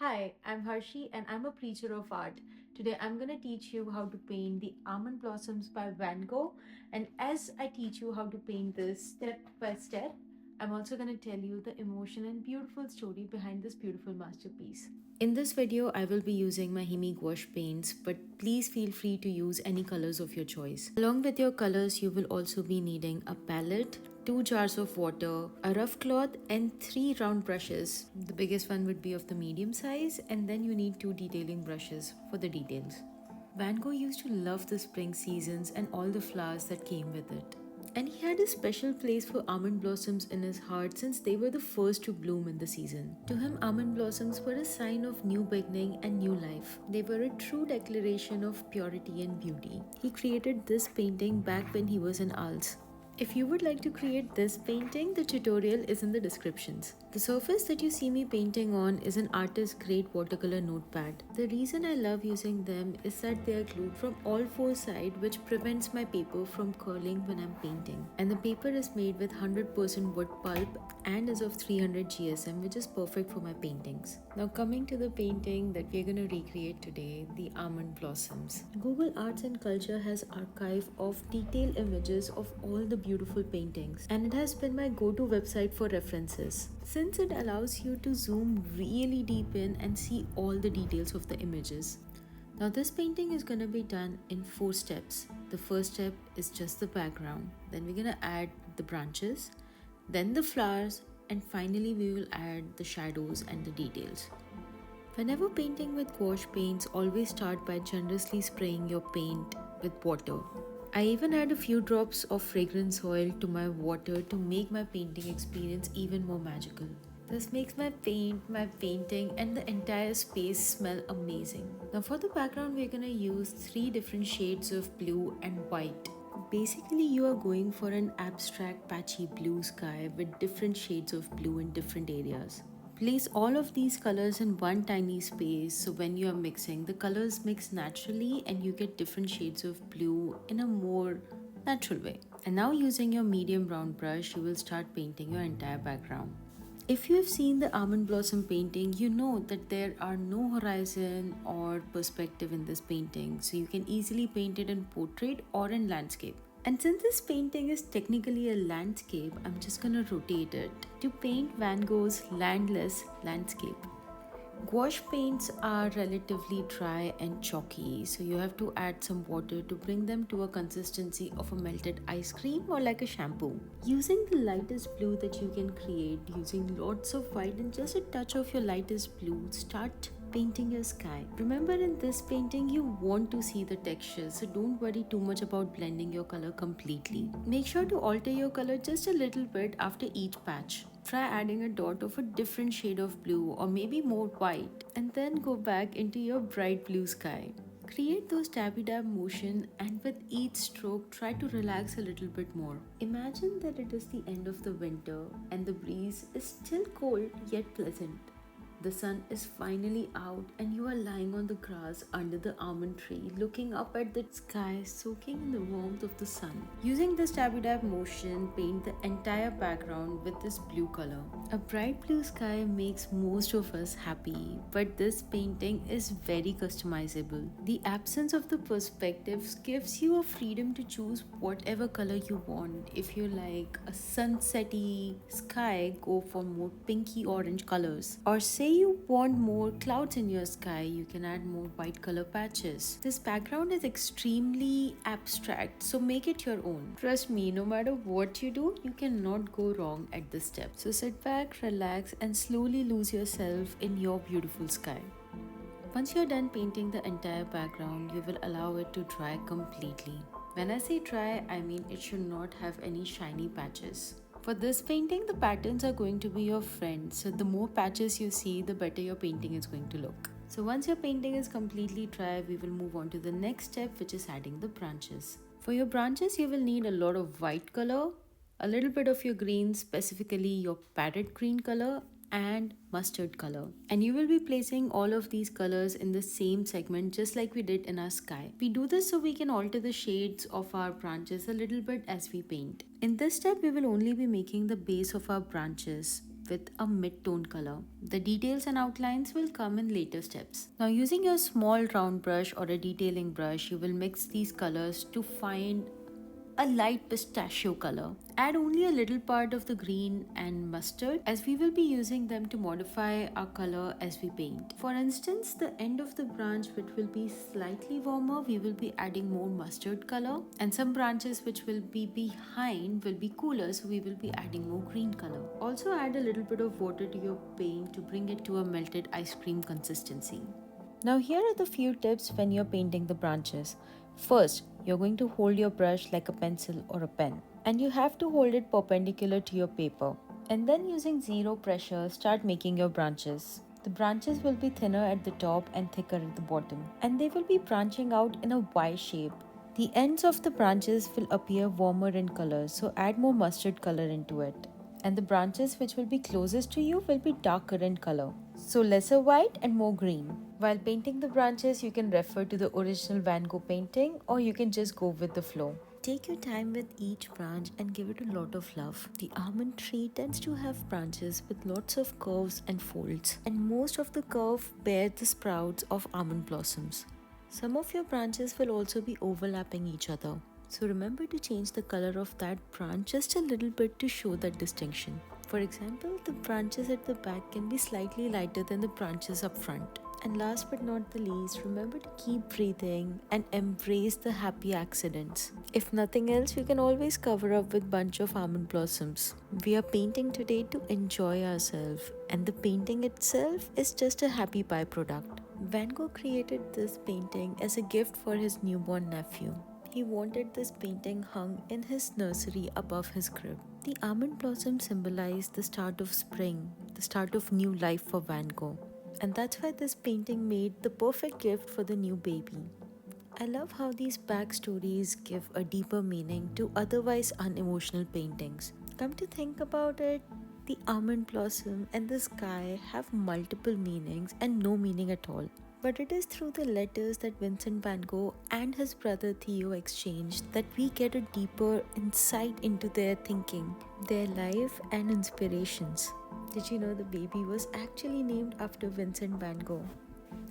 Hi, I'm Harshi and I'm a preacher of art. Today I'm going to teach you how to paint the Almond Blossoms by Van Gogh. And as I teach you how to paint this step by step, I'm also going to tell you the emotion and beautiful story behind this beautiful masterpiece. In this video, I will be using my Himi gouache paints, but please feel free to use any colors of your choice. Along with your colors, you will also be needing a palette, 2 jars of water, a rough cloth, and 3 round brushes. The biggest one would be of the medium size, and then you need 2 detailing brushes for the details. Van Gogh used to love the spring seasons and all the flowers that came with it. And he had a special place for almond blossoms in his heart since they were the first to bloom in the season. To him, almond blossoms were a sign of new beginning and new life. They were a true declaration of purity and beauty. He created this painting back when he was in Arles. If you would like to create this painting, the tutorial is in the descriptions. The surface that you see me painting on is an artist's grade watercolor notepad. The reason I love using them is that they are glued from all 4 sides, which prevents my paper from curling when I'm painting. And the paper is made with 100% wood pulp and is of 300 GSM, which is perfect for my paintings. Now coming to the painting that we're going to recreate today, the almond blossoms. Google Arts and Culture has archive of detailed images of all the beautiful paintings, and it has been my go-to website for references since it allows you to zoom really deep in and see all the details of the images. Now this painting is going to be done in 4 steps. The first step is just the background, then we're going to add the branches, then the flowers, and finally we will add the shadows and the details. Whenever painting with gouache paints, always start by generously spraying your paint with water. I even add a few drops of fragrance oil to my water to make my painting experience even more magical. This makes my paint, my painting, and the entire space smell amazing. Now for the background, we're gonna use 3 different shades of blue and white. Basically, you are going for an abstract patchy blue sky with different shades of blue in different areas. Place all of these colors in one tiny space so when you are mixing, the colors mix naturally and you get different shades of blue in a more natural way. And now using your medium brown brush, you will start painting your entire background. If you have seen the almond blossom painting, you know that there are no horizon or perspective in this painting, so you can easily paint it in portrait or in landscape. And since this painting is technically a landscape, I'm just gonna rotate it to paint Van Gogh's landless landscape. Gouache paints are relatively dry and chalky, so you have to add some water to bring them to a consistency of a melted ice cream or like a shampoo. Using the lightest blue that you can create, using lots of white and just a touch of your lightest blue, start painting your sky. Remember, in this painting you want to see the textures, so don't worry too much about blending your color completely. Make sure to alter your color just a little bit after each patch. Try adding a dot of a different shade of blue or maybe more white, and then go back into your bright blue sky. Create those tabby dab motion, and with each stroke try to relax a little bit more. Imagine that it is the end of the winter and the breeze is still cold yet pleasant. The sun is finally out and you are lying on the grass under the almond tree looking up at the sky soaking in the warmth of the sun. Using this tabby dab motion, paint the entire background with this blue color. A bright blue sky makes most of us happy, but this painting is very customizable. The absence of the perspectives gives you a freedom to choose whatever color you want. If you like a sunsetty sky, go for more pinky orange colors. Or say you want more clouds in your sky, you can add more white color patches. This background is extremely abstract, so make it your own. Trust me, no matter what you do, you cannot go wrong at this step. So sit back, relax, and slowly lose yourself in your beautiful sky. Once you're done painting the entire background, you will allow it to dry completely. When I say dry, I mean it should not have any shiny patches. For this painting, the patterns are going to be your friend, so the more patches you see, the better your painting is going to look. So once your painting is completely dry, we will move on to the next step, which is adding the branches. For your branches, you will need a lot of white color, a little bit of your green, specifically your parrot green color, and mustard color. And you will be placing all of these colors in the same segment just like we did in our sky. We do this so we can alter the shades of our branches a little bit as we paint. In this step, we will only be making the base of our branches. with a mid-tone color. The details and outlines will come in later steps. Now using your small round brush or a detailing brush, you will mix these colors to find a light pistachio color. Add only a little part of the green and mustard as we will be using them to modify our color as we paint. For instance, the end of the branch which will be slightly warmer, we will be adding more mustard color, and some branches which will be behind will be cooler, so we will be adding more green color. Also add a little bit of water to your paint to bring it to a melted ice cream consistency. Now here are the few tips when you're painting the branches. First, you're going to hold your brush like a pencil or a pen, and you have to hold it perpendicular to your paper. And then using zero pressure, start making your branches. The branches will be thinner at the top and thicker at the bottom, and they will be branching out in a Y shape. The ends of the branches will appear warmer in color, so add more mustard color into it. And the branches which will be closest to you will be darker in color, so lesser white and more green. While painting the branches, you can refer to the original Van Gogh painting, or you can just go with the flow. Take your time with each branch and give it a lot of love. The almond tree tends to have branches with lots of curves and folds, and most of the curve bear the sprouts of almond blossoms. Some of your branches will also be overlapping each other, so remember to change the color of that branch just a little bit to show that distinction. For example, the branches at the back can be slightly lighter than the branches up front. And last but not the least, remember to keep breathing and embrace the happy accidents. If nothing else, you can always cover up with bunch of almond blossoms. We are painting today to enjoy ourselves, and the painting itself is just a happy byproduct. Van Gogh created this painting as a gift for his newborn nephew. He wanted this painting hung in his nursery above his crib. The almond blossom symbolized the start of spring, the start of new life for Van Gogh. And that's why this painting made the perfect gift for the new baby. I love how these backstories give a deeper meaning to otherwise unemotional paintings. Come to think about it, the almond blossom and the sky have multiple meanings and no meaning at all. But it is through the letters that Vincent van Gogh and his brother Theo exchanged that we get a deeper insight into their thinking, their life, and inspirations. Did you know the baby was actually named after Vincent van Gogh?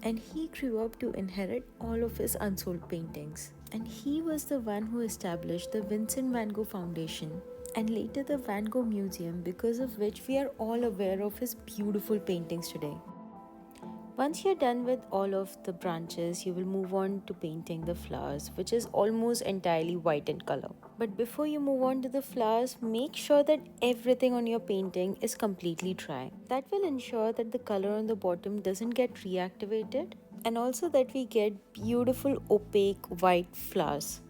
And he grew up to inherit all of his unsold paintings. And he was the one who established the Vincent van Gogh Foundation and later the Van Gogh Museum, because of which we are all aware of his beautiful paintings today. Once you're done with all of the branches, you will move on to painting the flowers, which is almost entirely white in color. But before you move on to the flowers, make sure that everything on your painting is completely dry. That will ensure that the color on the bottom doesn't get reactivated, and also that we get beautiful opaque white flowers.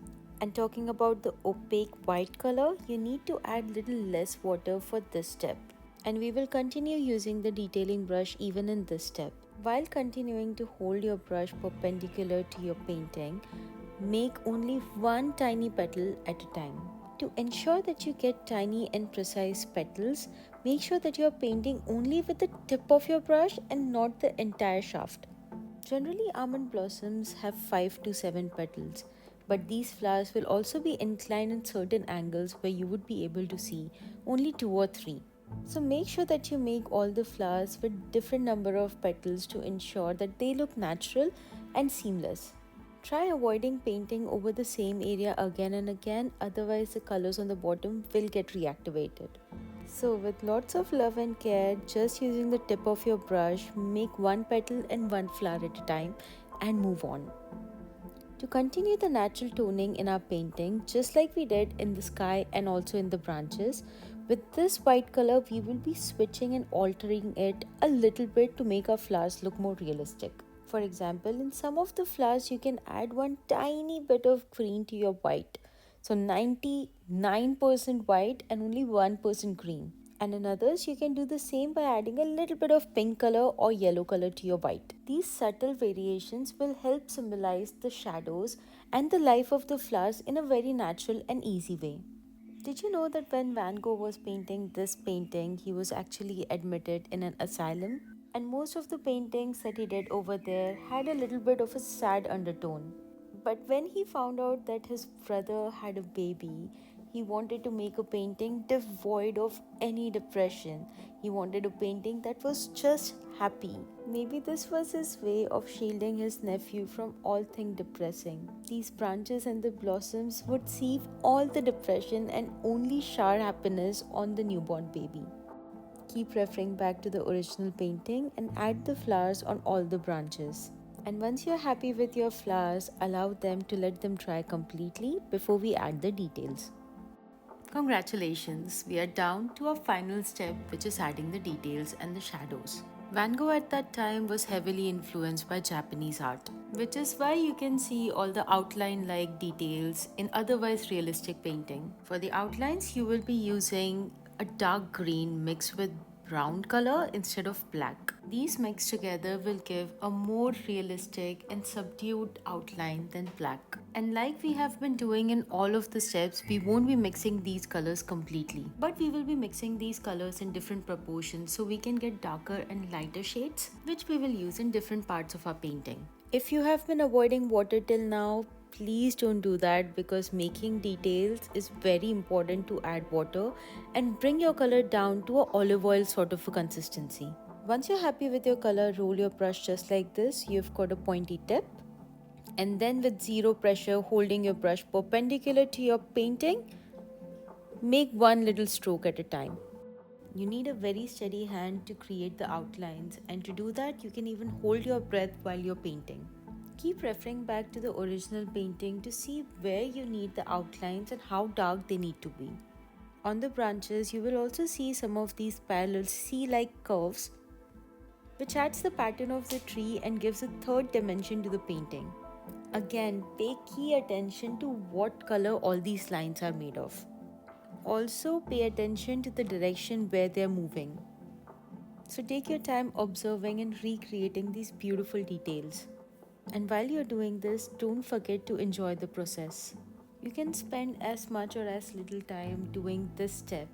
And talking about the opaque white color, you need to add little less water for this step. And we will continue using the detailing brush even in this step. While continuing to hold your brush perpendicular to your painting, make only one tiny petal at a time. To ensure that you get tiny and precise petals, make sure that you are painting only with the tip of your brush and not the entire shaft. Generally, almond blossoms have 5 to 7 petals, but these flowers will also be inclined in certain angles where you would be able to see only 2 or 3. So make sure that you make all the flowers with different number of petals to ensure that they look natural and seamless. Try avoiding painting over the same area again and again, otherwise the colors on the bottom will get reactivated. So with lots of love and care, just using the tip of your brush, make one petal and one flower at a time and move on. To continue the natural toning in our painting, just like we did in the sky and also in the branches, with this white color we will be switching and altering it a little bit to make our flowers look more realistic. For example, in some of the flowers you can add one tiny bit of green to your white. So 99% white and only 1% green. And in others, you can do the same by adding a little bit of pink color or yellow color to your white. These subtle variations will help symbolize the shadows and the life of the flowers in a very natural and easy way. Did you know that when Van Gogh was painting this painting, he was actually admitted in an asylum? And most of the paintings that he did over there had a little bit of a sad undertone. But when he found out that his brother had a baby, He wanted to make a painting devoid of any depression. He wanted a painting that was just happy. Maybe this was his way of shielding his nephew from all things depressing. These branches and the blossoms would sieve all the depression and only shower happiness on the newborn baby. Keep referring back to the original painting and add the flowers on all the branches. And once you're happy with your flowers, allow them to let them dry completely before we add the details. Congratulations, we are down to our final step, which is adding the details and the shadows. Van Gogh at that time was heavily influenced by Japanese art, which is why you can see all the outline-like details in otherwise realistic painting. For the outlines, you will be using a dark green mixed with brown color instead of black. These mixed together will give a more realistic and subdued outline than black. And like we have been doing in all of the steps, we won't be mixing these colors completely, but we will be mixing these colors in different proportions so we can get darker and lighter shades, which we will use in different parts of our painting. If you have been avoiding water till now, please don't do that, because making details is very important to add water and bring your color down to an olive oil sort of a consistency. Once you're happy with your color, roll your brush just like this. You've got a pointy tip, and then with zero pressure, holding your brush perpendicular to your painting, make one little stroke at a time. You need a very steady hand to create the outlines, and to do that you can even hold your breath while you're painting. Keep referring back to the original painting to see where you need the outlines and how dark they need to be. On the branches, you will also see some of these parallel C-like curves, which adds the pattern of the tree and gives a third dimension to the painting. Again, pay key attention to what color all these lines are made of. Also, pay attention to the direction where they are moving. So take your time observing and recreating these beautiful details. And while you're doing this, don't forget to enjoy the process. You can spend as much or as little time doing this step.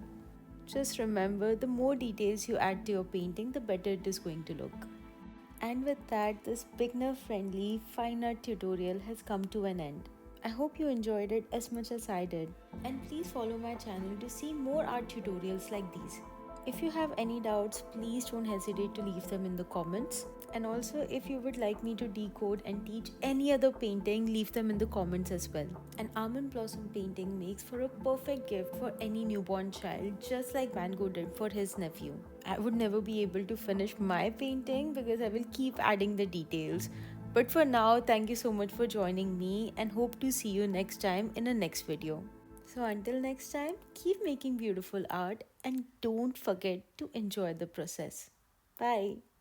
Just remember, the more details you add to your painting, the better it is going to look. And with that, this beginner-friendly fine art tutorial has come to an end. I hope you enjoyed it as much as I did. And please follow my channel to see more art tutorials like these. If you have any doubts, please don't hesitate to leave them in the comments. And also, if you would like me to decode and teach any other painting, leave them in the comments as well. An almond blossom painting makes for a perfect gift for any newborn child, just like Van Gogh did for his nephew. I would never be able to finish my painting because I will keep adding the details. But for now, thank you so much for joining me, and hope to see you next time in a next video. So until next time, keep making beautiful art and don't forget to enjoy the process. Bye.